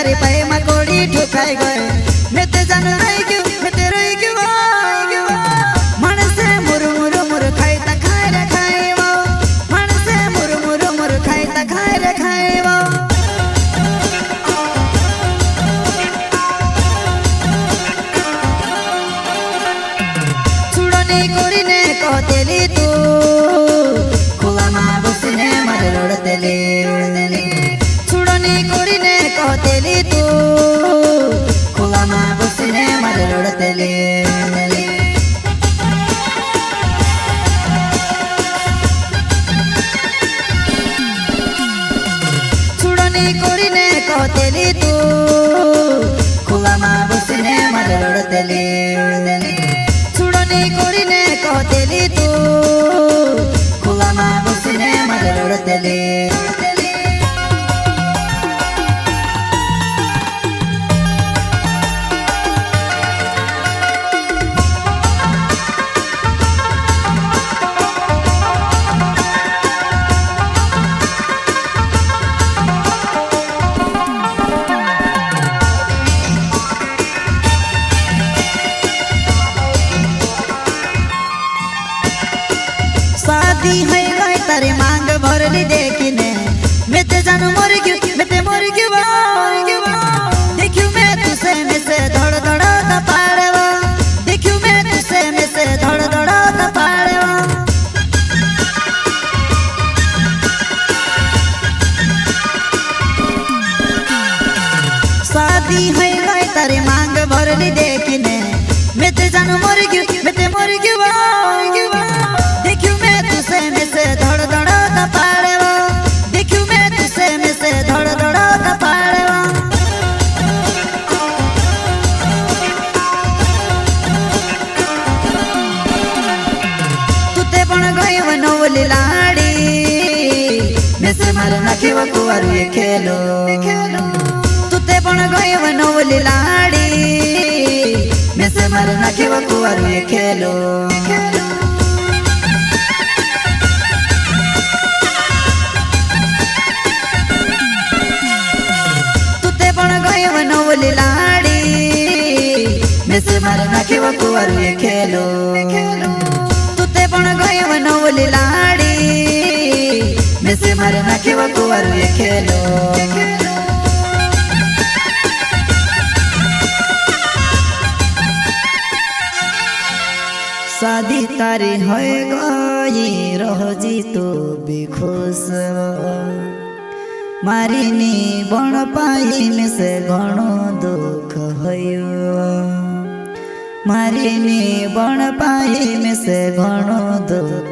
तारी पाए मकोड़ी ठुकाई गए मैं ते जान रही क्यों मैं ते रही क्यों मन से मुरु मुरु मुरु खाई ता खाए रे खाए वो मन से मुरु मुरु मुरु खाई ता खाए रे खाए वो छुड़नी कोरी ने कहतेली तू खुला माँ बसने मर लड़तेली छुड़नी कोरी ने कहतेली तू खुला माँ बसने मर लड़तेली छुड़नी कोरी ने कहतेली तू खुला माँ बसने मर लड़तेली छुड़नी कोरी ने कहतेली तू खुला माँ बसने मर लड़तेली शादी है गई तारी मांग भरली देखने मैं ते जानू मर गयो मैं ते मर गयो देखियो मैं तुसे में से धड़ धड़ ता पाड़वा देखियो मैं तुसे में से धड़ धड़ ता पाड़वा शादी है गई तारी मांग भरली देखने मैं ते जानू मर गयो मैं ते मर गयो में से धड़ धड़ ता पाड़वा देखियो मैं तुसे में से धड़ धड़ ता पाड़वा तुते पण गई वनवली लाड़ी में से मार नाखी कुवार ये खेलो तुते पण गई वनवली लाड़ी में से मार नाखी कुवार ये खेलो वनवली लाड़ी में से मार नाखी कुवार ये खेलो तुते पण गई वनवली लाड़ी में से मार नाखी कुवार ये खेलो शादी तारी हो गई रहो जी तो भी खुश मारिनी बण पाई में से घणो दुख भयो मारिनी बण पाई में से घणो दुख